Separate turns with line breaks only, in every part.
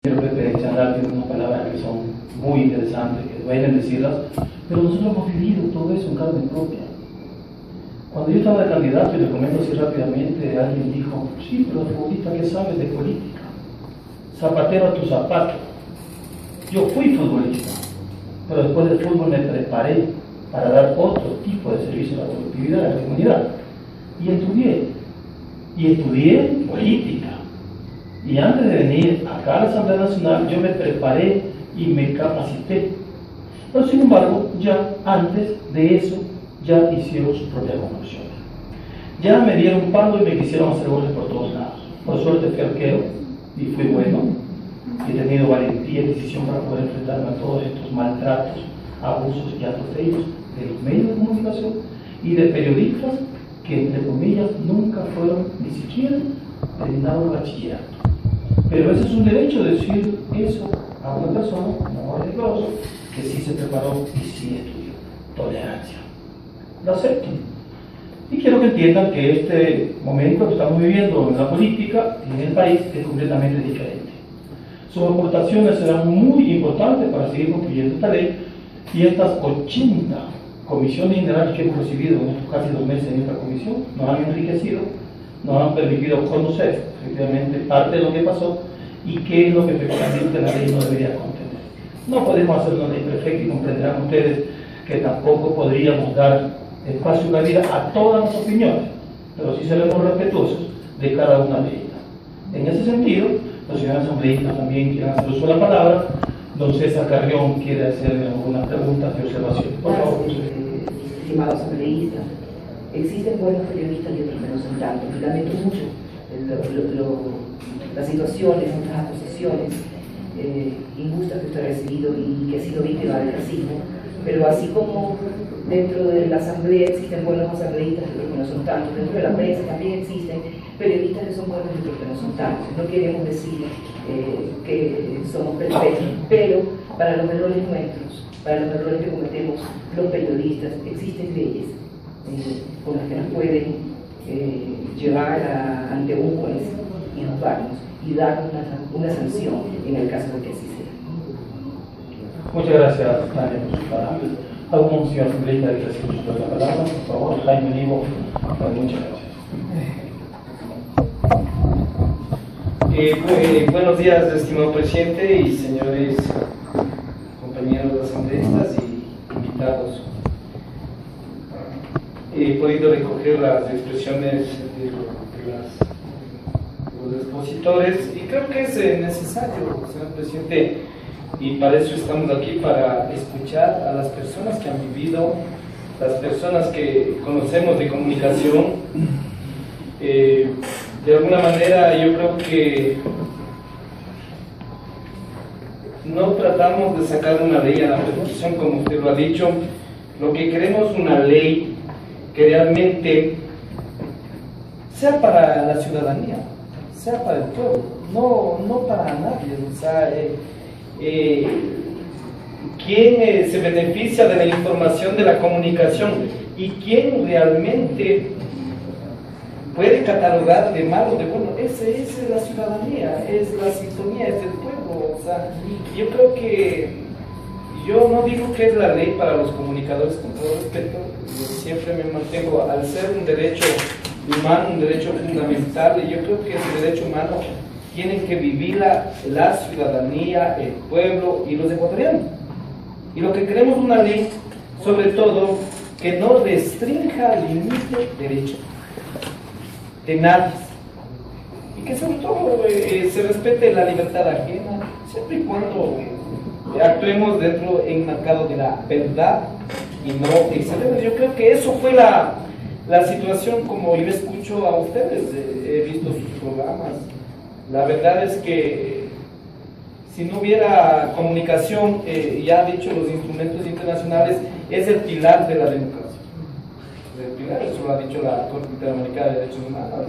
Quiero que Chandra tiene unas palabras que son muy interesantes, que duelen decirlas, pero nosotros hemos vivido todo eso en carne propia. Cuando yo estaba de candidato, y le comento así rápidamente, alguien dijo, sí, pero futbolista, ¿qué sabes de política? Zapatero a tu zapato. Yo fui futbolista, pero después del fútbol me preparé para dar otro tipo de servicio a la colectividad, a la comunidad. Y estudié política. Y antes de venir acá a la Asamblea Nacional, yo me preparé y me capacité. Pero sin embargo, ya antes de eso, ya hicieron sus propias conclusiones. Ya me dieron un palo y me quisieron hacer goles por todos lados. Por suerte fui arquero y fui bueno. He tenido valentía y decisión para poder enfrentarme a todos estos maltratos, abusos y atropellos de los medios de comunicación y de periodistas que, entre comillas, nunca fueron ni siquiera terminados el bachillerato. Pero ese es un derecho decir eso a una persona, no religioso, que sí se preparó y sí estudió. Tolerancia. Lo acepto. Y quiero que entiendan que este momento que estamos viviendo en la política y en el país es completamente diferente. Sus aportaciones serán muy importantes para seguir construyendo esta ley y estas 80 comisiones generales que hemos recibido en estos casi 2 meses en esta comisión nos han enriquecido, nos han permitido conocer efectivamente parte de lo que pasó y qué es lo que efectivamente la ley no debería contener. No podemos hacer una ley perfecta y comprenderán ustedes que tampoco podríamos dar espacio y cabida a todas las opiniones, pero sí seremos respetuosos de cada una de ellas. En ese sentido, los señores asambleístas también quieren hacer uso de la palabra. Don César Carrión quiere hacerle algunas preguntas de observación. Por favor.
Estimados asambleístas, existen buenos periodistas y otros que no son tantos. Lamento mucho las situaciones, muchas acusaciones injustas que usted ha recibido y que ha sido víctima del racismo, pero así como dentro de la asamblea existen buenos asambleístas y otros que no son tantos, dentro de la prensa también existen periodistas que son buenos y otros que no son tantos. No queremos decir que somos perfectos, pero para los errores nuestros, para los errores que cometemos los periodistas, existen leyes con las que nos pueden llevar ante un juez y juzgarnos y dar una sanción en el caso de que así sea.
Muchas gracias, Tania, por sus palabras. ¿Algún señor asambleísta que quiera decir la palabra? Por favor, Jaime Nivo. Muchas gracias.
Buenos días, estimado presidente y señores compañeros asambleístas y invitados. He podido recoger las expresiones de los expositores y creo que es necesario, señor presidente, y para eso estamos aquí, para escuchar a las personas que han vivido, las personas que conocemos de comunicación. De alguna manera yo creo que no tratamos de sacar una ley a la perfección, como usted lo ha dicho. Lo que queremos es una ley que realmente sea para la ciudadanía, sea para el pueblo, no para nadie. O sea, quién se beneficia de la información, de la comunicación, y quién realmente puede catalogar de malo, de bueno. Esa es la ciudadanía, es la sintonía, es el pueblo. O sea, yo creo que, yo no digo que es la ley para los comunicadores, con todo respeto, yo siempre me mantengo, al ser un derecho humano, un derecho fundamental, y yo creo que ese derecho humano tienen que vivir la ciudadanía, el pueblo y los ecuatorianos. Y lo que queremos es una ley, sobre todo, que no restrinja, limite derechos de nadie, y que sobre todo se respete la libertad ajena, siempre y cuando actuemos dentro enmarcado de la verdad y no excedemos. Yo creo que eso fue la situación, como yo escucho a ustedes, he visto sus programas. La verdad es que si no hubiera comunicación, ya han dicho los instrumentos internacionales, es el pilar de la democracia. El pilar, eso lo ha dicho la Corte Interamericana de Derechos Humanos,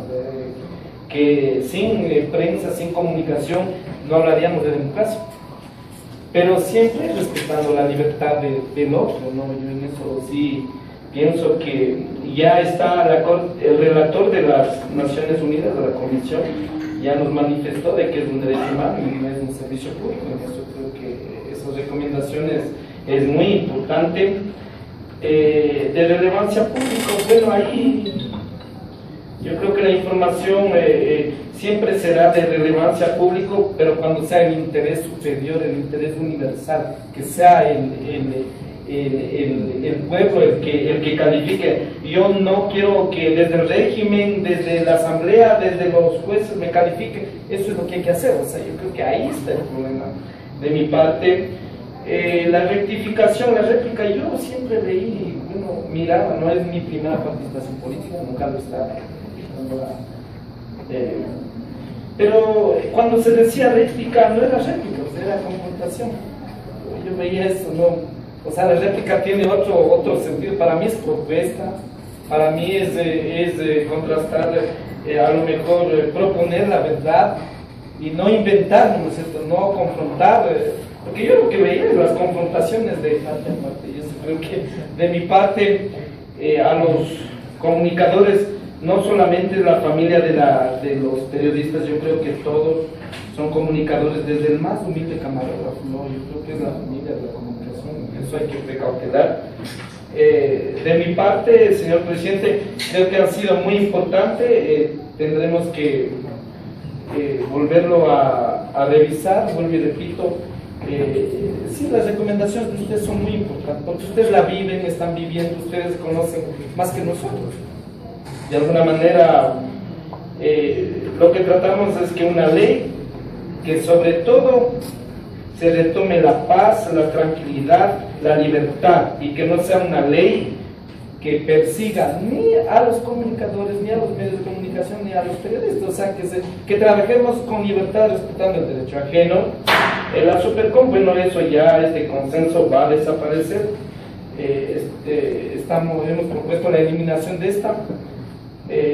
que sin prensa, sin comunicación, no hablaríamos de democracia. Pero siempre respetando la libertad del otro, ¿no? Yo en eso sí pienso que ya está el relator de las Naciones Unidas, de la Comisión, ya nos manifestó de que es un derecho humano y no es un servicio público. Yo creo que esas recomendaciones es muy importante. De relevancia pública, bueno, ahí yo creo que la información siempre será de relevancia pública, pero cuando sea el interés superior, el interés universal, que sea el pueblo el que califique. Yo no quiero que desde el régimen, desde la asamblea, desde los jueces me califiquen. Eso es lo que hay que hacer. O sea, yo creo que ahí está el problema de mi parte. La rectificación, la réplica, yo siempre leí, bueno, miraba, no es mi primera participación política, nunca lo estaba. Pero cuando se decía réplica, no era réplica, era confrontación. Yo veía eso, no. O sea, la réplica tiene otro sentido. Para mí es propuesta, para mí es contrastar, a lo mejor proponer la verdad y no inventar, ¿no es cierto? No confrontar, porque yo lo que veía es las confrontaciones de parte a parte. Yo creo que de mi parte a los comunicadores, no solamente la familia de los periodistas, yo creo que todos son comunicadores, desde el más humilde camarógrafo, ¿no? Yo creo que es la familia de la comunicación, eso hay que precautelar. De mi parte, señor presidente, creo que ha sido muy importante, tendremos que volverlo a revisar, vuelvo y repito. Sí, las recomendaciones de ustedes son muy importantes, porque ustedes la viven, están viviendo, ustedes conocen más que nosotros. De alguna manera, lo que tratamos es que una ley, que sobre todo se retome la paz, la tranquilidad, la libertad, y que no sea una ley que persiga ni a los comunicadores, ni a los medios de comunicación, ni a los periodistas. O sea, que trabajemos con libertad, respetando el derecho ajeno. La Supercom, bueno, eso ya, este consenso va a desaparecer. Hemos propuesto la eliminación de esta.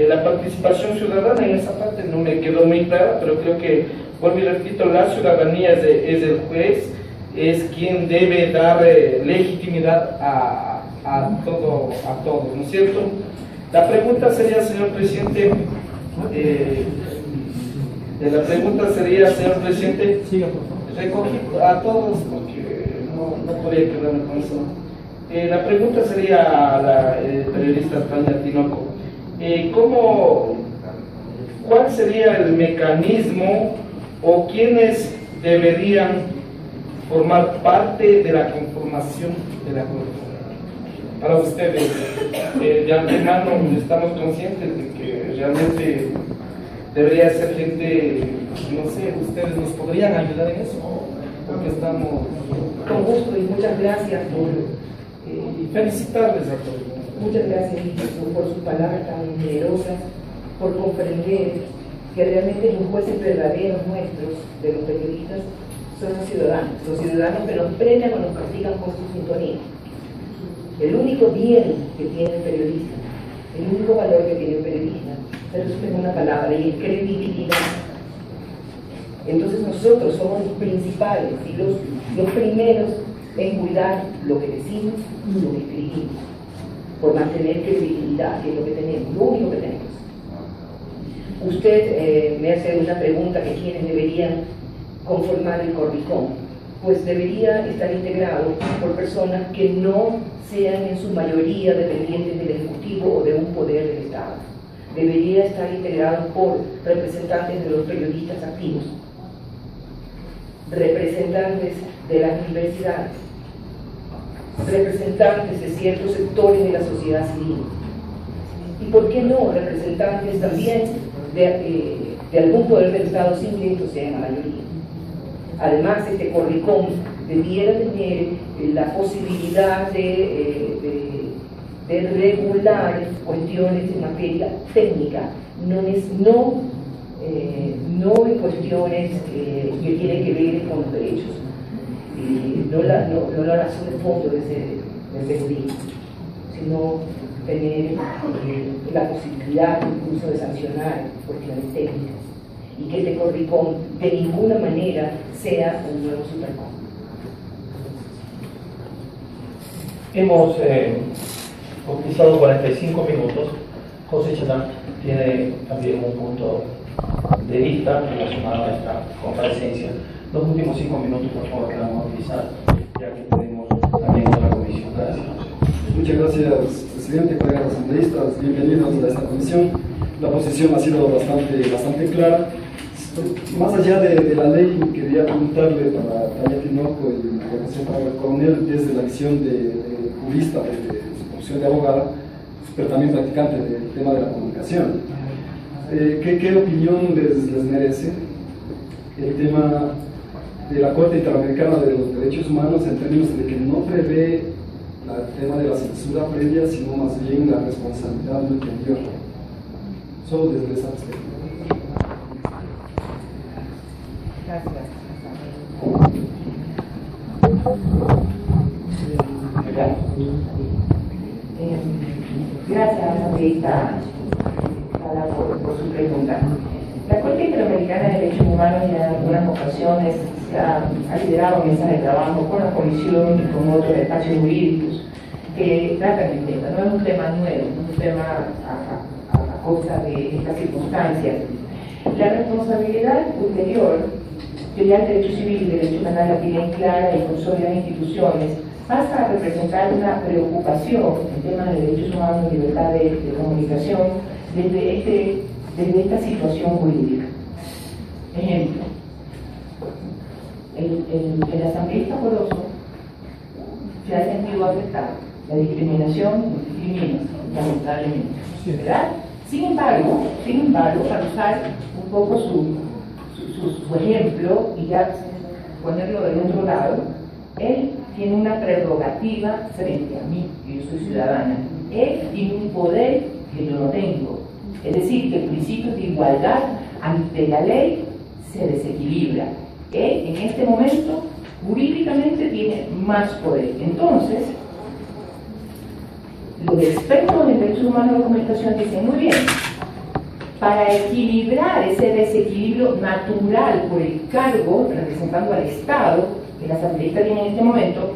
La participación ciudadana, en esa parte no me quedó muy clara, pero creo que, vuelvo y repito, la ciudadanía es el juez, es quien debe dar legitimidad a todos, ¿no es cierto? La pregunta sería, señor presidente, recogí a todos porque no podía quedarme con eso. La pregunta sería a la periodista Tania Tinoco. ¿Cuál sería el mecanismo o quiénes deberían formar parte de la conformación de la Corte? Para ustedes, de antemano estamos conscientes de que realmente debería ser gente, no sé, ustedes nos podrían ayudar en eso, porque estamos...
Con gusto y muchas gracias por...
y felicitarles a todos.
Muchas gracias por sus palabras tan generosas, por comprender que realmente los jueces verdaderos nuestros, de los periodistas, son los ciudadanos que nos premian o nos castigan con su sintonía. El único bien que tiene el periodista, el único valor que tiene el periodista, se resume en una palabra, y es credibilidad. Entonces nosotros somos los principales y los primeros en cuidar lo que decimos y lo que escribimos, por mantener credibilidad, que es lo que tenemos, lo único que tenemos. Usted me hace una pregunta que quiénes deberían conformar el Corricom. Pues debería estar integrado por personas que no sean en su mayoría dependientes del Ejecutivo o de un poder del Estado. Debería estar integrado por representantes de los periodistas activos, representantes de las universidades, representantes de ciertos sectores de la sociedad civil, y por qué no representantes también de algún poder del Estado, sin que esto sea en la mayoría. Además, este Corricom debiera tener la posibilidad de regular cuestiones en materia técnica, no en cuestiones que tienen que ver con los derechos. No la razón de fondo de ese juicio, sino tener la posibilidad incluso de sancionar cuestiones técnicas, y que este Corricom de ninguna manera sea un nuevo Supercom.
Hemos utilizado 45 minutos. José Chadán tiene también un punto de vista relacionado a esta comparecencia. Los últimos 5 minutos, por favor, que vamos a utilizar, ya que tenemos también otra comisión. Gracias.
Muchas gracias, presidente, colegas asambleístas, bienvenidos a esta comisión. La posición ha sido bastante clara. Más allá de la ley, quería preguntarle para Tania Tinoco y la relación para el coronel, desde la visión de jurista, desde su profesión de abogada, pero también practicante del tema de la comunicación. ¿Qué opinión les merece el tema de la Corte Interamericana de los Derechos Humanos en términos de que no prevé el tema de la censura previa, sino más bien la responsabilidad ulterior? Solo desde esa perspectiva.
Gracias. Gracias, asambleísta, por su pregunta. La Corte Interamericana de Derechos Humanos ya en algunas ocasiones ha liderado mesas de trabajo con la Comisión y con otros espacios jurídicos que tratan el tema. No es un tema nuevo, no es un tema a causa de estas circunstancias. La responsabilidad ulterior, que ya el derecho civil y el derecho penal la tienen clara y con sólidas instituciones, pasa a representar una preocupación en temas de derechos humanos y libertad de comunicación desde esta situación jurídica. Ejemplo, el asambleísta Coloso se ha sentido afectado. La discriminación discrimina, lamentablemente, ¿verdad? Sin embargo, para usar un poco su ejemplo y ya ponerlo del otro lado, él tiene una prerrogativa frente a mí, que yo soy ciudadana. Él tiene un poder que yo no tengo. Es decir, que el principio de igualdad ante la ley se desequilibra. Él, en este momento, jurídicamente tiene más poder. Entonces, los expertos en derechos humanos de comunicación dicen, muy bien, para equilibrar ese desequilibrio natural por el cargo representando al Estado que la asambleísta tiene en este momento,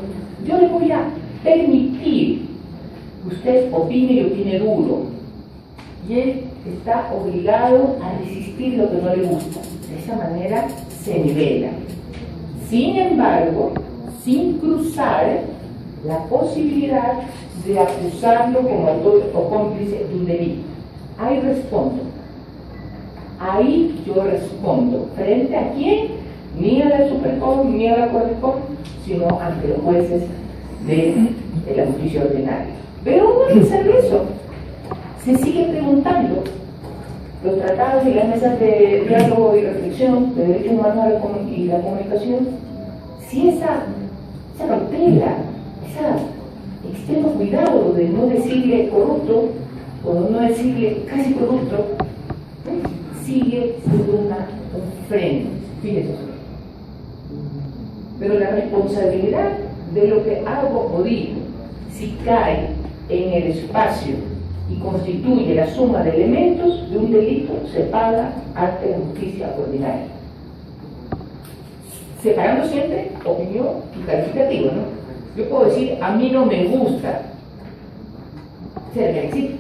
yo le voy a permitir que usted opine y opine duro. Y él está obligado a resistir lo que no le gusta. De esa manera se nivela. Sin embargo, sin cruzar la posibilidad de acusarlo como autor o cómplice de un delito. Ahí respondo. Ahí yo respondo. ¿Frente a quién? Ni a la Supercom, ni a la Correcom, sino ante los jueces de la justicia ordinaria. Pero no es hacer eso. Se sigue preguntando. Los tratados y las mesas de diálogo y reflexión de derechos humanos y la comunicación, si esa cautela, ese extremo cuidado de no decirle corrupto o no decirle casi corrupto, sigue siendo un freno. Fíjese. Pero la responsabilidad de lo que hago o digo, si cae en el espacio y constituye la suma de elementos de un delito, se paga ante la justicia ordinaria. Separando siempre opinión y calificativo, ¿no? Yo puedo decir, a mí no me gusta ser marxista,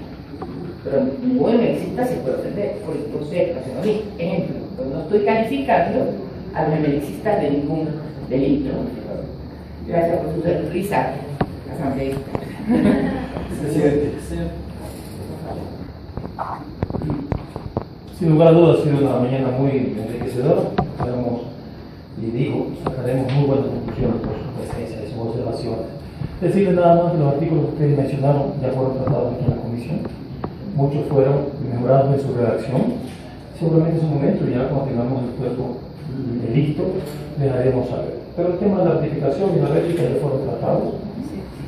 pero ningún marxista se puede ofender por ser nacionalista. Ejemplo, pues no estoy calificando a los marxistas de ningún delito. Gracias por su risa, asambleísta.
Presidente.
Sin lugar a dudas, ha sido una mañana muy enriquecedora. Y digo, sacaremos muy buenas conclusiones por su presencia y sus observaciones. Decirles nada más que los artículos que ustedes mencionaron ya fueron tratados aquí en la comisión. Muchos fueron mejorados en su redacción. Seguramente en su momento, ya cuando tengamos el cuerpo listo, les haremos saber. Pero el tema de la ratificación y la réplica ya fueron tratados.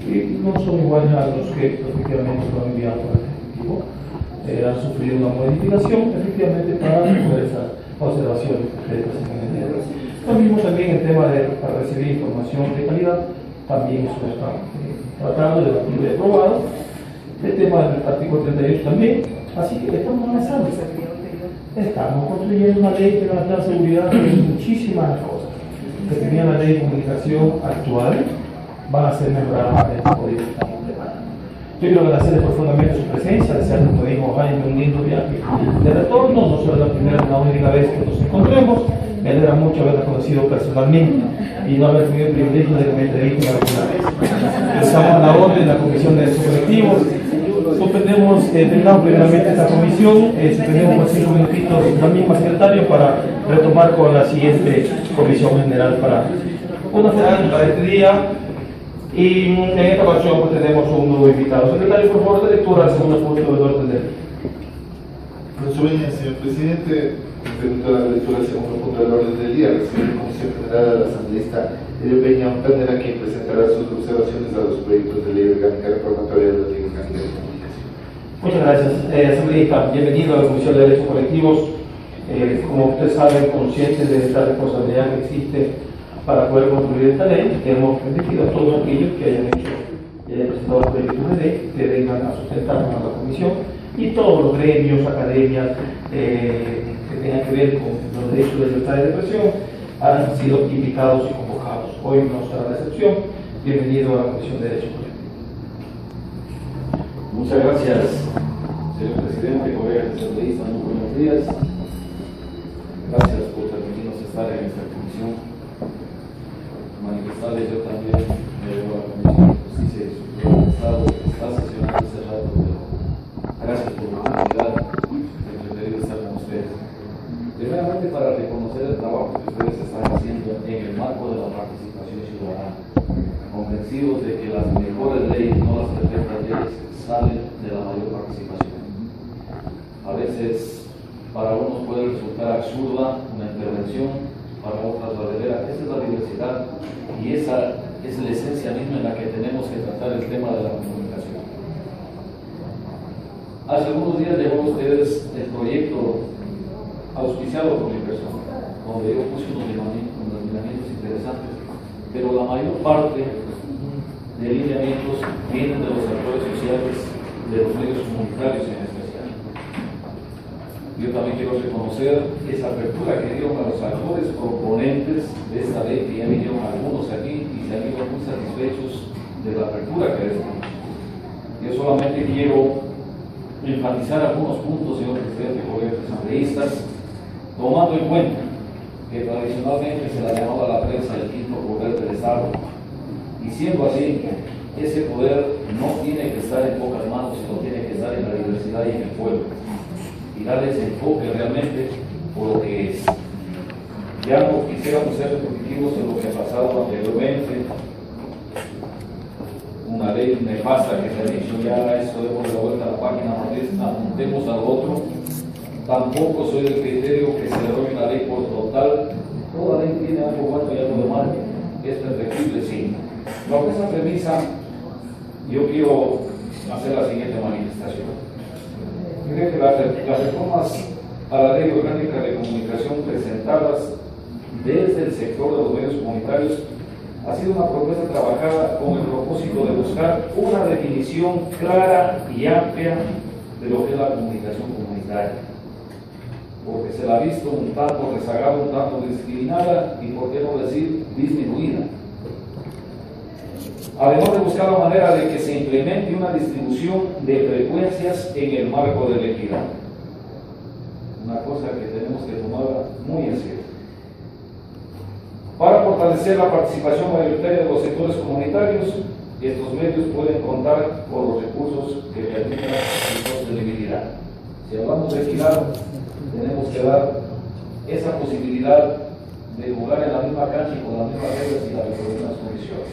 Y no son iguales a los que efectivamente fueron enviados por el Ejecutivo. Han sufrido una modificación efectivamente para recoger esas observaciones que ustedes presentan en el día de hoy. Lo mismo también el tema de para recibir información de calidad, también eso está tratado, debatido y aprobado. El tema del artículo 38 también, así que estamos avanzando. Estamos construyendo una ley que nos da seguridad de muchísimas cosas que tenía la ley de comunicación actual, van a ser mejoradas en este código que estamos preparando. Yo quiero agradecerle profundamente su presencia, desearle, como dijo Jaime, un lindo viaje de retorno. No será la primera ni la única vez que nos encontremos. Me alegra mucho haberla conocido personalmente y no haber tenido el privilegio de que me entrevisten alguna vez. Estamos a la orden de la Comisión de Derechos Colectivos. Terminamos primeramente esta comisión, suspendemos por 5 minutitos la misma secretario para retomar con la siguiente comisión general para una semana para este día. Y en esta ocasión pues, tenemos un nuevo invitado. Secretario, por favor, de lectura al segundo punto del orden del día.
Resumen, señor presidente, permito la lectura del segundo punto del orden del día. La siguiente Comisión General de la Asambleísta Elio Peña Ontanera, quien presentará sus observaciones a los proyectos de ley orgánica reformatoria de la ley orgánica de comunicación.
Muchas gracias, asambleísta. Bienvenido a la Comisión de Derechos Colectivos. Como ustedes saben, conscientes de esta responsabilidad que existe para poder concluir esta ley, hemos permitido a todos aquellos que hayan hecho y hayan presentado proyectos de ley que vengan a sustentarnos a la comisión, y todos los gremios, academias que tengan que ver con los derechos de libertad de expresión han sido invitados y convocados. Hoy no será la excepción. Bienvenido a la Comisión de Derechos Colectivos.
Muchas gracias, señor presidente, colegas asambleístas, muy buenos días. Gracias por permitirnos estar en esta comisión. Manifestarles yo también me debo a la Comisión de Justicia y Seguridad del Estado que está sesionando este rato, pero gracias por la oportunidad de poder estar con ustedes. Primeramente para reconocer el trabajo que ustedes están haciendo en el marco de la participación ciudadana, convencidos de que las mejores leyes, no las perfectas leyes, salen de la mayor participación. A veces para unos puede resultar absurda una intervención, para otras verdadera. Esa es la diversidad y esa es la esencia misma en la que tenemos que tratar el tema de la comunicación. Hace algunos días llegó a ustedes el proyecto auspiciado por mi persona, donde yo puse unos lineamientos interesantes, pero la mayor parte de lineamientos vienen de los actores sociales, de los medios comunitarios en especial. Yo también quiero reconocer esa apertura que dieron a los actores proponentes de esta ley, que ya vinieron algunos aquí y se han ido muy satisfechos de la apertura que dieron. Yo solamente quiero enfatizar algunos puntos, señor presidente, colegas asambleístas, tomando en cuenta que tradicionalmente se la llamaba a la prensa el quinto poder del Estado. Y siendo así, ese poder no tiene que estar en pocas manos, sino tiene que estar en la diversidad y en el pueblo. Y darle ese enfoque realmente por lo que es. Ya no quisiéramos ser repetitivos en lo que ha pasado anteriormente. Una ley nefasta que se ha dicho, ya eso demos la vuelta a la página, apuntemos al otro. Tampoco soy del criterio que se derogue una ley por total. Toda ley tiene algo bueno y algo de malo. Es perfectible, sí. Bajo esa premisa, yo quiero hacer la siguiente manifestación. Creo que las reformas a la ley orgánica de comunicación presentadas desde el sector de los medios comunitarios ha sido una propuesta trabajada con el propósito de buscar una definición clara y amplia de lo que es la comunicación comunitaria, porque se la ha visto un tanto rezagada, un tanto discriminada y, por qué no decir, disminuida. Además de buscar la manera de que se implemente una distribución de frecuencias en el marco de la equidad. Una cosa que tenemos que tomar muy en serio. Para fortalecer la participación mayoritaria de los sectores comunitarios, estos medios pueden contar con los recursos que permitan su sostenibilidad. Si hablamos de equidad, tenemos que dar esa posibilidad de jugar en la misma cancha y con las mismas reglas y las mismas condiciones.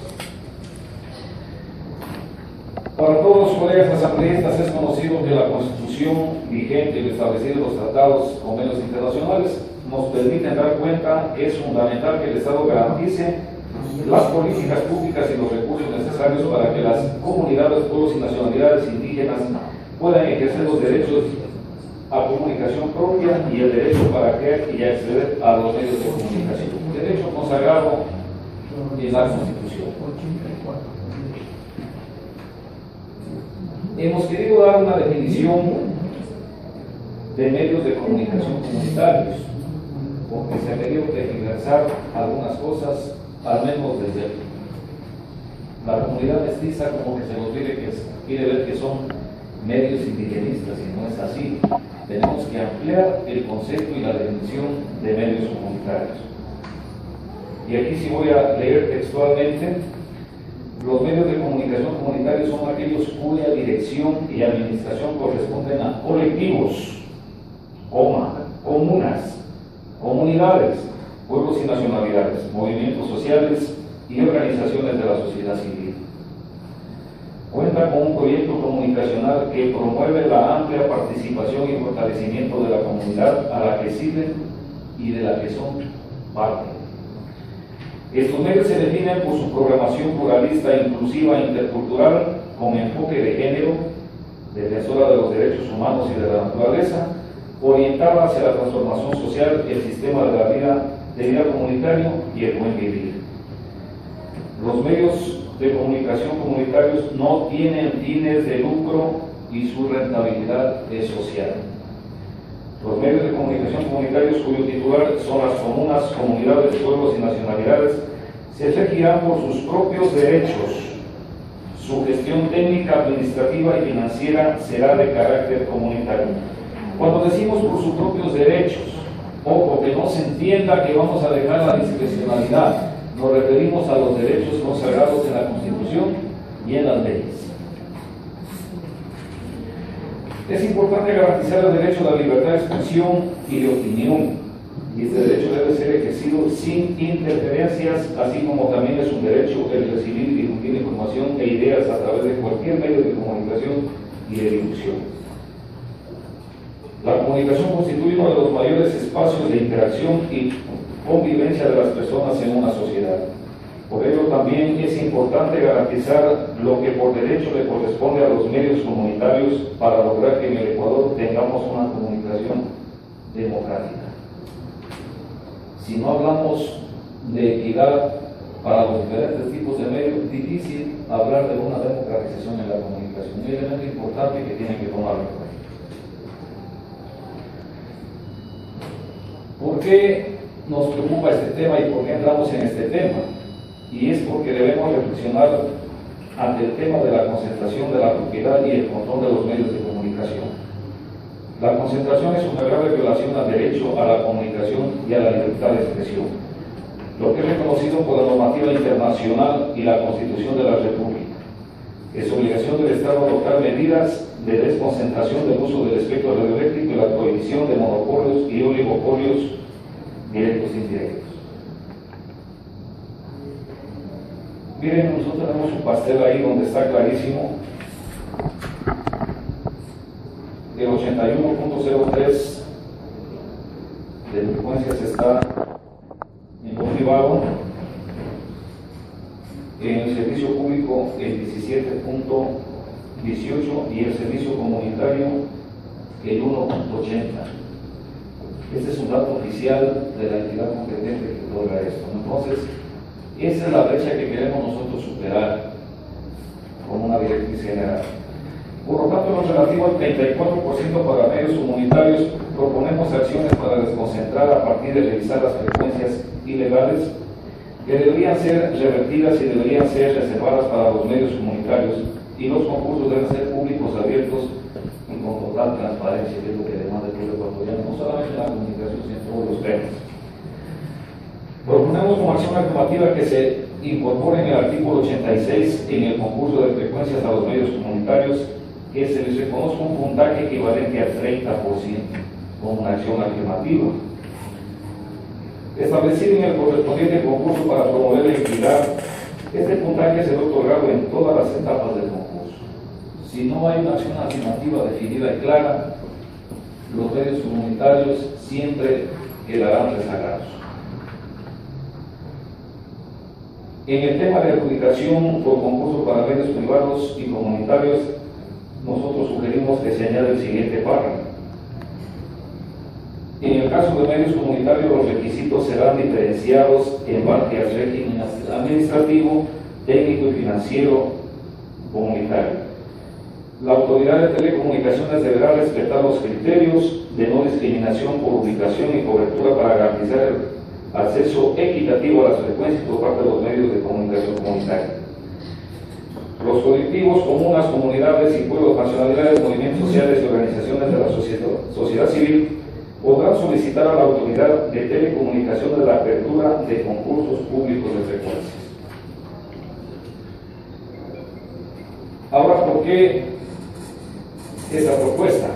Para todos los colegas asambleístas es conocido que la Constitución vigente y lo establecido en los tratados, convenios internacionales, nos permiten dar cuenta que es fundamental que el Estado garantice las políticas públicas y los recursos necesarios para que las comunidades, pueblos y nacionalidades indígenas puedan ejercer los derechos a comunicación propia y el derecho para crear y acceder a los medios de comunicación. Derecho consagrado en la Constitución. Hemos querido dar una definición de medios de comunicación comunitarios, porque se ha querido tergiversar algunas cosas, al menos desde La comunidad mestiza como que se nos quiere ver que son medios indigenistas, y no es así. Tenemos que ampliar el concepto y la definición de medios comunitarios. Y aquí sí voy a leer textualmente: los medios de comunicación comunitarios son aquellos cuya dirección y administración corresponden a colectivos, comunas, comunidades, pueblos y nacionalidades, movimientos sociales y organizaciones de la sociedad civil. Cuenta con un proyecto comunicacional que promueve la amplia participación y fortalecimiento de la comunidad a la que sirven y de la que son parte. Estos medios se definen por su programación pluralista, inclusiva e intercultural, con enfoque de género, defensora de los derechos humanos y de la naturaleza, orientada hacia la transformación social, el sistema de vida comunitario y el buen vivir. Los medios de comunicación comunitarios no tienen fines de lucro y su rentabilidad es social. Los medios de comunicación comunitarios, cuyo titular son las comunas, comunidades, pueblos y nacionalidades, se regirán por sus propios derechos. Su gestión técnica, administrativa y financiera será de carácter comunitario. Cuando decimos por sus propios derechos, ojo, que no se entienda que vamos a dejar la discrecionalidad. Nos referimos a los derechos consagrados en la Constitución y en las leyes. Es importante garantizar el derecho a la libertad de expresión y de opinión, y este derecho debe ser ejercido sin interferencias, así como también es un derecho el recibir y difundir información e ideas a través de cualquier medio de comunicación y de difusión. La comunicación constituye uno de los mayores espacios de interacción y convivencia de las personas en una sociedad. Por ello también es importante garantizar lo que por derecho le corresponde a los medios comunitarios para lograr que en el Ecuador tengamos una comunicación democrática. Si no hablamos de equidad para los diferentes tipos de medios, es difícil hablar de una democratización en la comunicación. Un elemento importante que tienen que tomar en cuenta. ¿Por qué nos preocupa este tema y por qué entramos en este tema? Y es porque debemos reflexionar ante el tema de la concentración de la propiedad y el control de los medios de comunicación. La concentración es una grave violación al derecho a la comunicación y a la libertad de expresión, lo que es reconocido por la normativa internacional y la Constitución de la República. Es obligación del Estado adoptar medidas de desconcentración del uso del espectro radioeléctrico y la prohibición de monopolios y oligopolios directos e indirectos. Miren, nosotros tenemos un pastel ahí donde está clarísimo el 81.03 de frecuencias está en lo privado, en el servicio público el 17.18 y el servicio comunitario el 1.80. Este es un dato oficial de la entidad competente que logra esto. Entonces, esa es la brecha que queremos nosotros superar con una directriz general. Por lo tanto, en lo relativo al 34% para medios comunitarios, proponemos acciones para desconcentrar a partir de revisar las frecuencias ilegales que deberían ser revertidas y deberían ser reservadas para los medios comunitarios, y los concursos deben ser públicos, abiertos y con total transparencia, que es lo que demanda el pueblo ecuatoriano, no solamente en la comunicación, sino en todos los temas. Proponemos como acción afirmativa que se incorpore en el artículo 86 en el concurso de frecuencias a los medios comunitarios que se les reconozca un puntaje equivalente al 30% como una acción afirmativa. Establecer en el correspondiente concurso para promover la equidad, este puntaje será otorgado en todas las etapas del concurso. Si no hay una acción afirmativa definida y clara, los medios comunitarios siempre quedarán rezagados. En el tema de adjudicación por concurso para medios privados y comunitarios, nosotros sugerimos que se añade el siguiente párrafo. En el caso de medios comunitarios, los requisitos serán diferenciados en base al régimen administrativo, técnico y financiero comunitario. La autoridad de telecomunicaciones deberá respetar los criterios de no discriminación por ubicación y cobertura para garantizar el acceso equitativo a las frecuencias por parte de los medios de comunicación comunitaria. Los colectivos, comunas, comunidades y pueblos, nacionalidades, movimientos sociales y organizaciones de la sociedad civil podrán solicitar a la autoridad de telecomunicaciones la apertura de concursos públicos de frecuencias. Ahora, ¿por qué esta propuesta?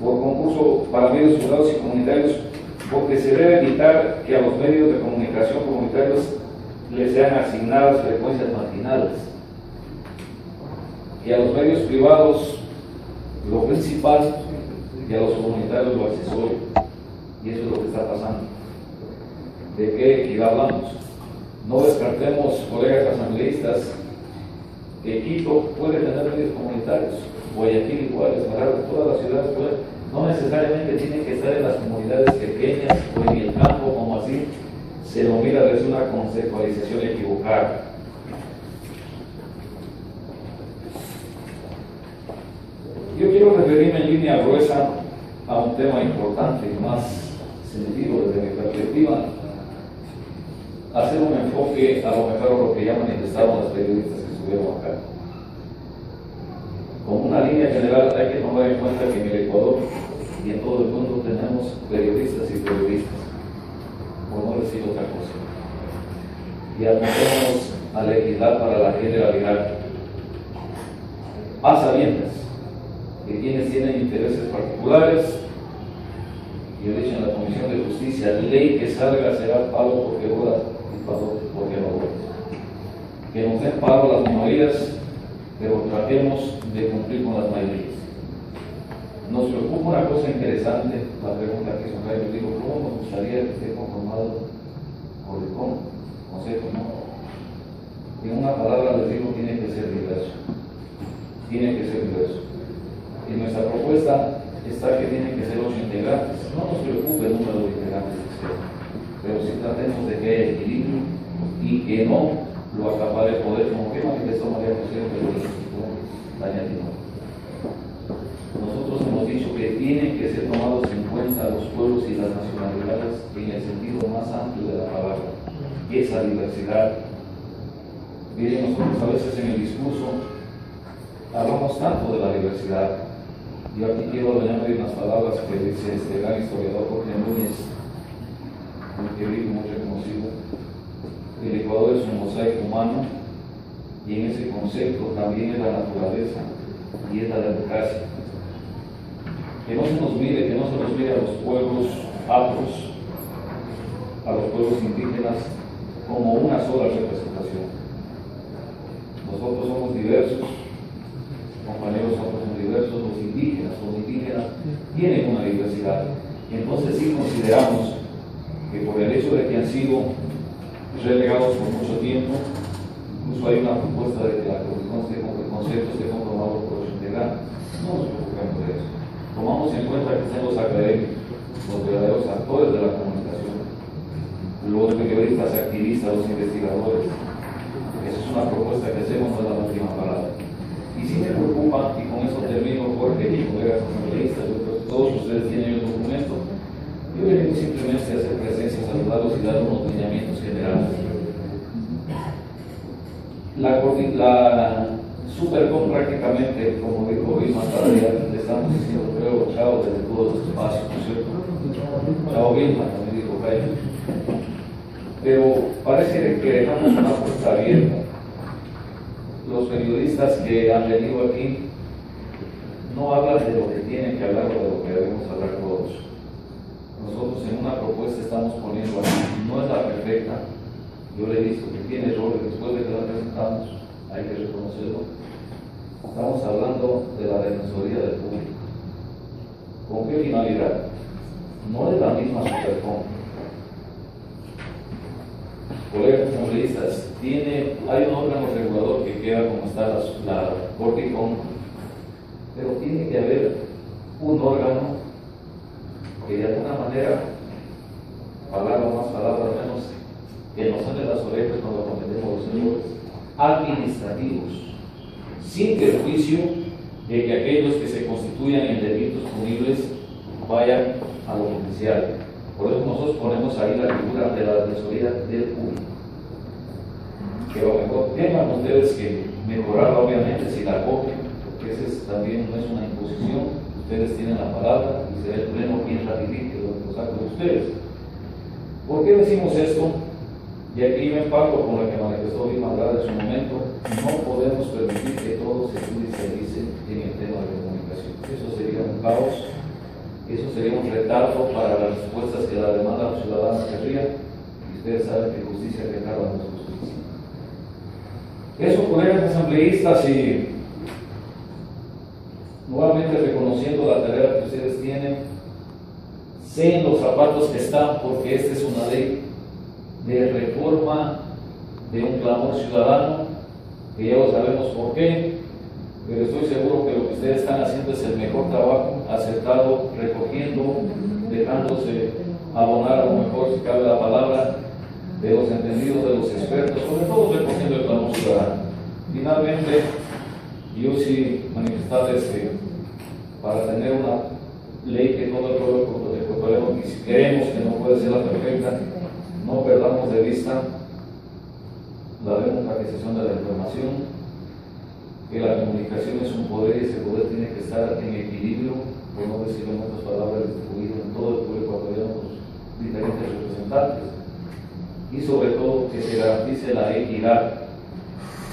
Por concurso para medios privados y comunitarios, porque se debe evitar que a los medios de comunicación comunitarios les sean asignadas frecuencias marginales, y a los medios privados lo principal y a los comunitarios lo accesorio. Y eso es lo que está pasando. ¿De qué equidad hablamos? No descartemos, colegas asambleístas, que Quito puede tener medios comunitarios, Guayaquil igual, Esmeralda, todas las ciudades pueden, no necesariamente tienen que estar en las comunidades pequeñas o en el campo, como así se lo mira desde una conceptualización equivocada. Yo quiero referirme en línea gruesa a un tema importante y más sentido desde mi perspectiva, hacer un enfoque a lo mejor a lo que ya manifestaron los periodistas que estuvieron acá. Como una línea general hay que tomar en cuenta que en el Ecuador y en todo el mundo tenemos periodistas y periodistas, por no decir otra cosa, y admitemos a legislar para la generalidad, a sabiendas que quienes tienen intereses particulares, yo he dicho en la Comisión de Justicia, ley que salga será palo porque boda y palo porque no boda. Que nos den palo las minorías, pero tratemos de cumplir con las mayorías. Nos preocupa una cosa interesante, la pregunta que hizo Jaime, digo, ¿cómo nos gustaría que esté conformado por el Consejo? No. En una palabra les digo, tiene que ser diverso. Tiene que ser diverso. Y nuestra propuesta está que tienen que ser 8 integrantes. No nos preocupe el número de integrantes que sea, pero si tratemos de que haya equilibrio y que no lo acapare el poder, como que manifestó María José, pero añadimos. Nosotros hemos dicho que tienen que ser tomados en cuenta los pueblos y las nacionalidades en el sentido más amplio de la palabra, y esa diversidad. Miren, nosotros a veces en el discurso hablamos tanto de la diversidad. Yo aquí quiero añadir unas palabras que dice este gran historiador Jorge Núñez, un teórico muy reconocido. El Ecuador es un mosaico humano, y en ese concepto también es la naturaleza y es la democracia. Que no se nos mire a los pueblos afros, a los pueblos indígenas, como una sola representación. Nosotros somos diversos, compañeros, nosotros somos diversos, los indígenas tienen una diversidad. Entonces sí consideramos que por el hecho de que han sido relegados por mucho tiempo, incluso hay una propuesta de que el concepto esté conformado por 8 integrantes. No nos preocupemos de eso. Tomamos en cuenta que estén los académicos, los verdaderos actores de la comunicación, los periodistas, activistas, los investigadores. Esa es una propuesta que hacemos, no es la última palabra. Y si me preocupa, y con eso termino, Jorge y colegas asambleístas, todos ustedes tienen el documento. Yo vengo simplemente a hacer presencia, saludarlos y dar unos lineamientos generales. La Supercom prácticamente, como dijo Vilma, le estamos diciendo, creo, chao desde todos los espacios, ¿no es cierto? Chao Vilma, también dijo Jaime. Pero parece que dejamos una puerta abierta. Los periodistas que han venido aquí no hablan de lo que tienen que hablar o de lo que debemos hablar todos. Nosotros en una propuesta estamos poniendo aquí, no es la perfecta, yo le he visto que tiene errores después de que la presentamos, hay que reconocerlo. Estamos hablando de la Defensoría del Público. ¿Con qué finalidad? No es la misma Supercom. Colegas asambleístas, hay un órgano regulador que queda como está la Corticom, pero tiene que haber un órgano que de alguna manera, palabra más, palabra menos, que nos sale las orejas cuando cometemos los errores administrativos, sin perjuicio de que aquellos que se constituyan en delitos punibles vayan a lo judicial. Por eso nosotros ponemos ahí la figura de la Defensoría del Público. que lo mejor tengan ustedes que mejorarla, obviamente, si la copian, porque ese también no es una imposición, ustedes tienen la palabra y será el pleno quien ratifique los actos de ustedes. ¿Por qué decimos esto? Y aquí me empalco con lo que manifestó Vilma Andrade en su momento, no podemos permitir que todo se judicialice en el tema de comunicación. Eso sería un caos, eso sería un retardo para las respuestas que la demanda ciudadana querría, y ustedes saben que justicia recarga no es justicia. Eso, colegas asambleístas, y nuevamente reconociendo la tarea que ustedes tienen, sé en los zapatos que están, porque esta es una ley de reforma de un clamor ciudadano, que ya lo sabemos por qué, pero estoy seguro que lo que ustedes están haciendo es el mejor trabajo, acertado, recogiendo, dejándose abonar a lo mejor, si cabe la palabra, de los entendidos, de los expertos, sobre todo recogiendo el clamor ciudadano. Finalmente, yo sí manifestarles que para tener una ley que todo el pueblo queremos, que no puede ser la perfecta, no perdamos de vista la democratización de la información, que la comunicación es un poder y ese poder tiene que estar en equilibrio, por no decir en otras palabras, distribuido en todo el pueblo ecuatoriano con sus diferentes representantes, y sobre todo que se garantice la equidad.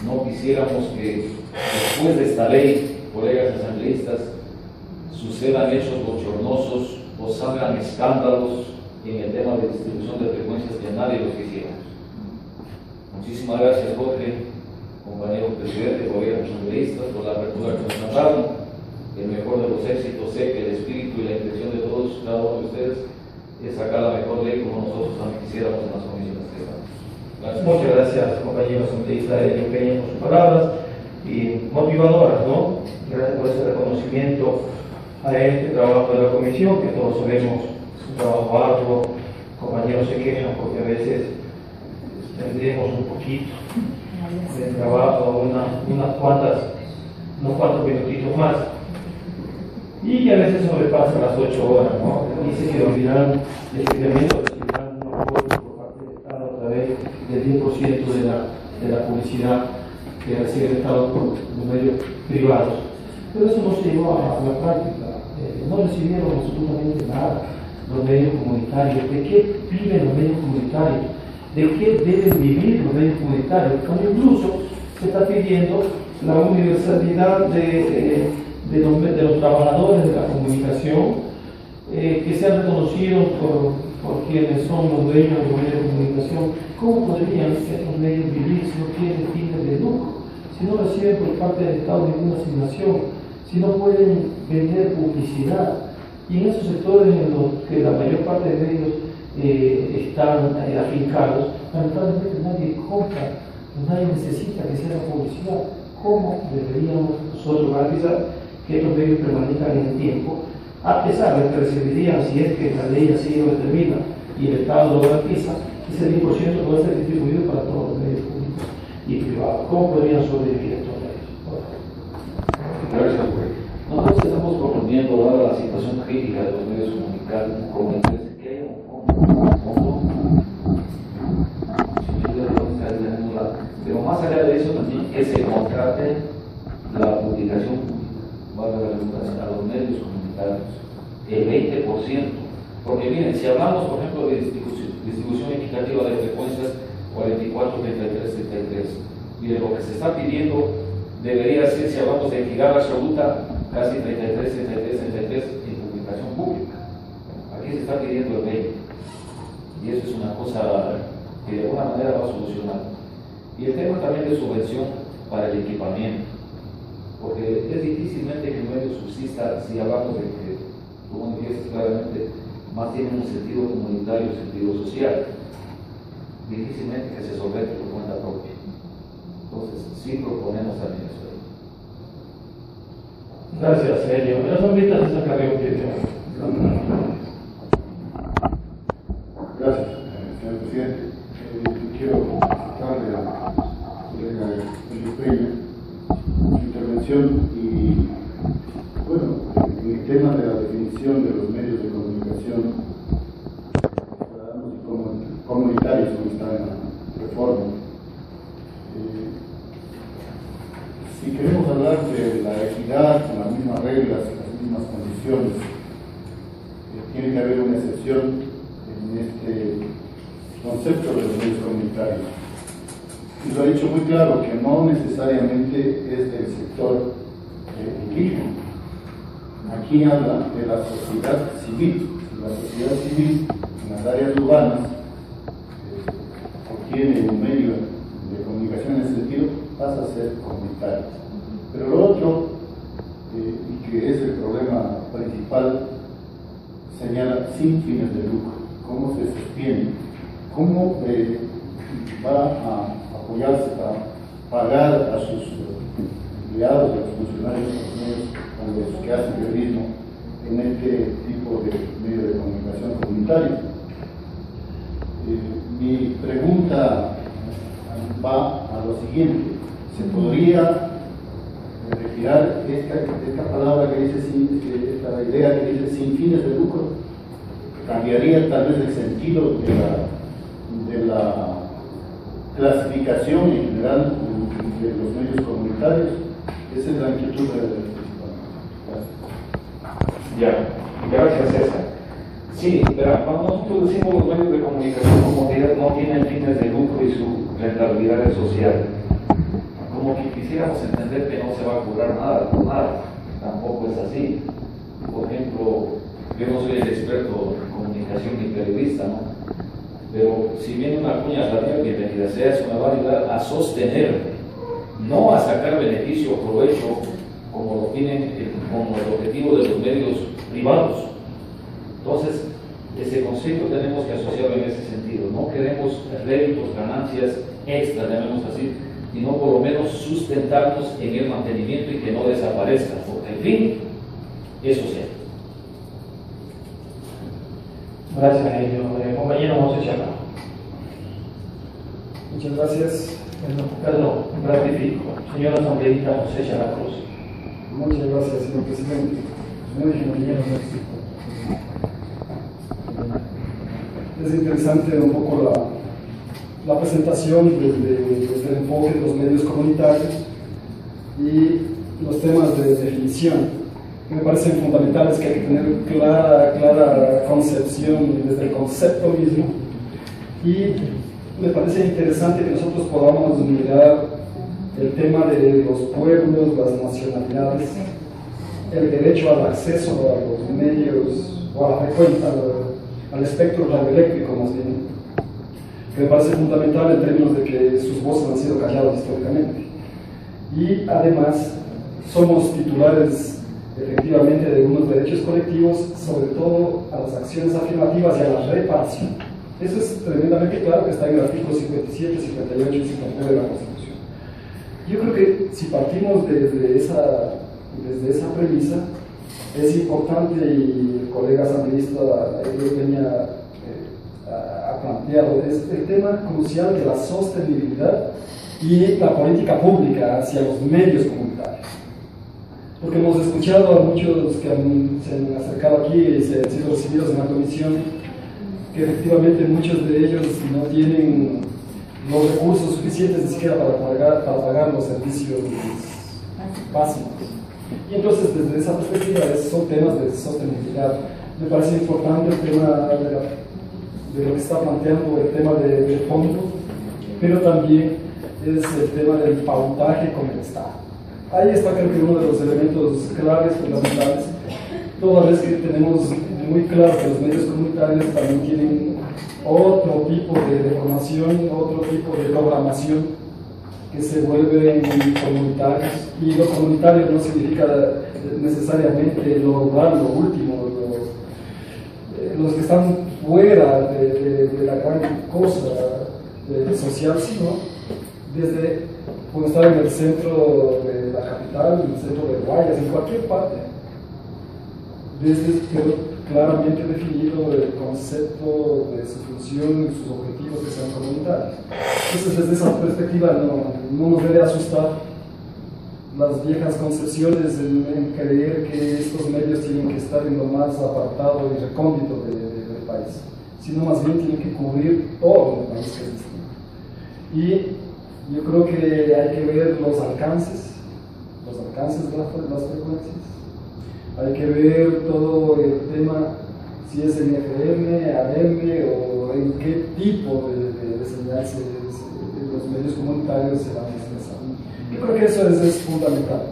No quisiéramos que después de esta ley, colegas asambleístas, sucedan hechos bochornosos o salgan escándalos en el tema de distribución de frecuencias que nadie los quisiera. Muchísimas gracias, Jorge, compañero presidente, colegas asambleístas, por la apertura que nos han dado. El mejor de los éxitos, sé que el espíritu y la intención de todos, cada uno de ustedes, es sacar la mejor ley como nosotros también quisiéramos en las comisiones que estamos. Gracias.
Muchas gracias, compañero asambleísta de Peña, por sus palabras y motivadoras, ¿no? Gracias por ese reconocimiento a este trabajo de la comisión, que todos sabemos es un trabajo arduo. Compañeros se quejan porque a veces perdemos un poquito de trabajo, unos cuantos minutitos más, y que a veces sobrepasan las 8 horas, ¿no? Dice que recibirán un apoyo por parte del Estado a través del 10% de la publicidad que recibe el Estado por los medios privados. Pero eso no se llevó a la práctica. No recibieron absolutamente nada los medios comunitarios. ¿De qué viven los medios comunitarios? ¿De qué deben vivir los medios comunitarios? Cuando incluso se está pidiendo la universalidad de los trabajadores de la comunicación, que sean reconocidos por quienes son los dueños de los medios de comunicación. ¿Cómo podrían estos medios vivir si no tienen fines de lucro? Si no reciben por parte del Estado ninguna asignación, si no pueden vender publicidad, y en esos sectores en los que la mayor parte de medios están afincados, lamentablemente nadie compra, nadie necesita que se haga publicidad. ¿Cómo deberíamos nosotros garantizar que estos medios permanezcan en el tiempo, a pesar de que recibirían, si es que la ley así lo determina y el Estado lo garantiza, ese 10% puede ser distribuido para todos los medios públicos y privados? ¿Cómo podrían sobrevivir estos medios?
Gracias, Jorge. Nosotros estamos proponiendo, dada la situación crítica de los medios comunitarios, que haya un fondo, pero más allá de eso también que se contrate la publicación, valga la redundancia, a los medios comunitarios, el 20%, porque miren, si hablamos por ejemplo de distribución equitativa de frecuencias 44, 33, 33, y de lo que se está pidiendo debería ser, si hablamos de equidad absoluta, casi 33, 33, 33 en publicación pública. Aquí se está pidiendo el 20, y eso es una cosa que de alguna manera va a solucionar. Y el tema también de subvención para el equipamiento, porque es difícilmente que el medio subsista si hablamos de que, como manifiestas claramente, más tiene un sentido comunitario, un sentido social, difícilmente que se solvente por cuenta propia. Entonces, sí proponemos también eso.
Gracias, Sergio. Las órbitas se sacaré un video.
Gracias, señor presidente. Quiero darle a la colega Peña su intervención y, bueno, en el tema de la definición de los medios de comunicación ciudadanos y comunitarios, como está en la reforma,
igualdad, con las mismas reglas, con las mismas condiciones. Tiene que haber una excepción en este concepto de los medios comunitarios. Y lo ha dicho muy claro, que no necesariamente es del sector indígena. Aquí habla de la sociedad civil. Si la sociedad civil en las áreas urbanas obtiene un medio de comunicación en ese sentido, pasa a ser comunitario. Pero lo otro, y que es el problema principal, señala sin fines de lucro. ¿Cómo se sostiene? ¿Cómo va a apoyarse para pagar a sus empleados, a los funcionarios, a los que hacen periodismo en este tipo de medio de comunicación comunitario? Mi pregunta va a lo siguiente: ¿se podría retirar esta palabra que dice esta idea que dice sin fines de lucro? ¿Cambiaría tal vez el sentido de la clasificación en general de los medios comunitarios? Esa es la inquietud del Gracias.
Ya, gracias César. Sí, verá, cuando nosotros decimos los medios de comunicación como que no tienen fines de lucro y su rentabilidad es social, como que quisiéramos entender que no se va a cobrar nada por nada. Tampoco es así. Por ejemplo, yo no soy el experto en comunicación ni periodista, ¿no? Pero si viene una cuña radial, bienvenida sea, eso me va a ayudar a sostener, no a sacar beneficio o provecho como lo tienen como el objetivo de los medios privados. Entonces, ese concepto tenemos que asociarlo en ese sentido. No queremos réditos, ganancias extra, llamémoslo así, sino por lo menos sustentarnos en el mantenimiento y que no desaparezca, porque en fin, es social.
Gracias, Elio. Compañero José Chacao.
Muchas gracias.
Perdón, ratifico. Señor asambleísta José Chacao.
Muchas gracias, señor presidente. Muy bien. Es interesante un poco la presentación desde el enfoque de los medios comunitarios y los temas de definición que me parecen fundamentales, que hay que tener clara concepción desde el concepto mismo. Y me parece interesante que nosotros podamos mirar el tema de los pueblos, las nacionalidades, el derecho al acceso a los medios o a la frecuencia, al espectro radioeléctrico más bien, que me parece fundamental en términos de que sus voces han sido calladas históricamente. Y además somos titulares efectivamente de unos derechos colectivos, sobre todo a las acciones afirmativas y a la reparación. Eso es tremendamente claro, que está en el artículo 57, 58 y 59 de la Constitución. Yo creo que si partimos desde esa premisa, es importante, y el colega asambleísta venía a plantearlo, es el tema crucial de la sostenibilidad y la política pública hacia los medios comunitarios. Porque hemos escuchado a muchos que se han acercado aquí y se han sido recibidos en la comisión, que efectivamente muchos de ellos no tienen los recursos suficientes ni siquiera para pagar los servicios básicos. Y entonces, desde esa perspectiva, son temas de sostenibilidad. Me parece importante el tema de lo que está planteando, el tema de fondo, pero también es el tema del pautaje con el Estado. Ahí está, creo que, uno de los elementos claves, fundamentales, toda vez que tenemos muy claro que los medios comunitarios también tienen otro tipo de formación, otro tipo de programación, que se vuelven comunitarios, y lo comunitario no significa necesariamente lo rural, lo último, los que están fuera de la gran cosa social, sino desde cuando estar en el centro de la capital, en el centro de Guayas, en cualquier parte, desde claramente definido el concepto de su función y sus objetivos que sean comunitarios. Entonces, desde esa perspectiva no nos debe asustar las viejas concepciones en creer que estos medios tienen que estar en lo más apartado y recóndito del país, sino más bien tienen que cubrir todo el país que es distinto. Y yo creo que hay que ver los alcances alcances de las frecuencias. Hay que ver todo el tema, si es en FM, AM o en qué tipo de señal los medios comunitarios se van a expresar. Yo creo que eso es fundamental.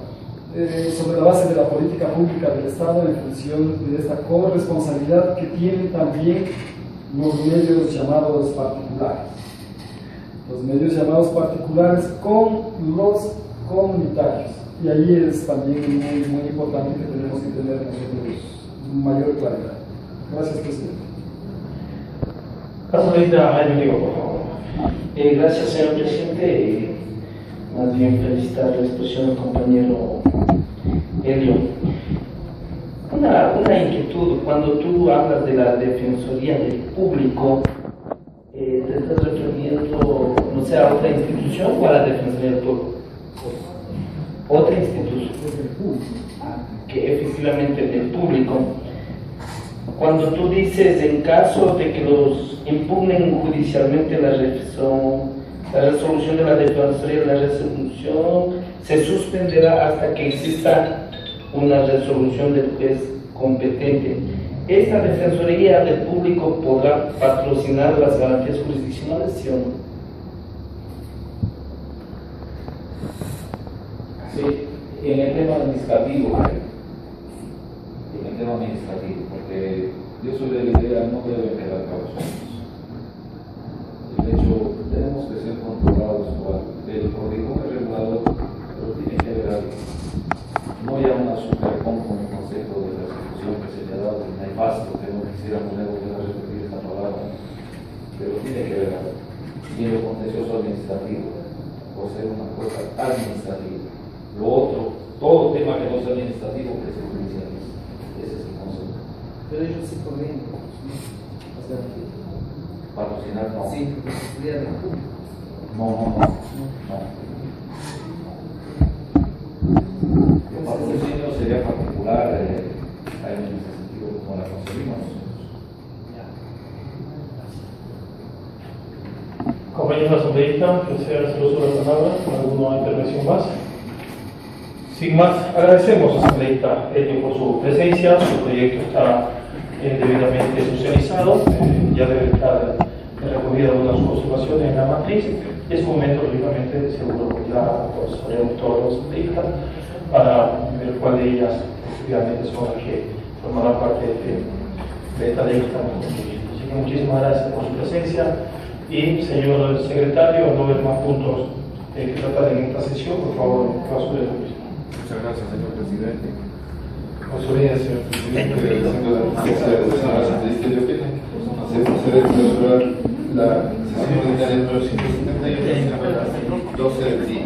Sobre la base de la política pública del Estado, en función de esta corresponsabilidad que tienen también los medios llamados particulares. Los medios llamados particulares con los comunitarios. Y ahí es también muy importante que tenemos que tener mayor claridad. Gracias, presidente.
Asambleísta Jaime Olivo, por favor.
Gracias, señor presidente. Más bien felicitar la exposición del compañero Elio. Una inquietud, cuando tú hablas de la Defensoría del Público, ¿te estás refiriendo, no sé, a otra institución o a la Defensoría del Pueblo? Otra institución que efectivamente del público. Cuando tú dices en caso de que los impugnen judicialmente la resolución de la Defensoría de la Resolución se suspenderá hasta que exista una resolución del juez competente. ¿Esta Defensoría del Público podrá patrocinar las garantías jurisdiccionales, sí o no?
Sí, en el tema administrativo, porque yo soy de la idea no deben quedar cabezones. De hecho, tenemos que ser controlados por el código regulador, pero tiene que haber algo. No ya una supercom con el concepto de la ejecución que se le ha dado en nefasto, que no quisiera poner volver a repetir esta palabra, pero tiene que haber algo. Y en lo contencioso administrativo, por ser una cosa administrativa. Lo otro, todo tema que no sea administrativo, que se judicialice. Ese es el concepto.
Pero ellos sí podrían
Patrocinar no.
sí, porque se estudia del público.
No. El patrocinio sería particular, hay en ese sentido como la conseguimos nosotros.
Compañeros asambleístas, desea hacer uso de la palabra, ¿alguna intervención más? Sin más, agradecemos, asambleísta Elio, por su presencia. Su proyecto está debidamente socializado, ya debe estar recogida algunas observaciones en la matriz. Y es momento, lógicamente, seguro ya haremos todos los asambleístas para ver cuál de ellas efectivamente son las que formarán parte de esta ley que estamos construyendo. Así que muchísimas gracias por su presencia. Y, señor secretario, al no ver más puntos que tratar en esta sesión, por favor, clausure la misma.
Muchas gracias, señor presidente.
Con su vida, señor presidente, agradeciendo la presencia de la señora asambleísta de Opina, se procede a clausurar la sesión ordinaria número 171 a las 12 del día.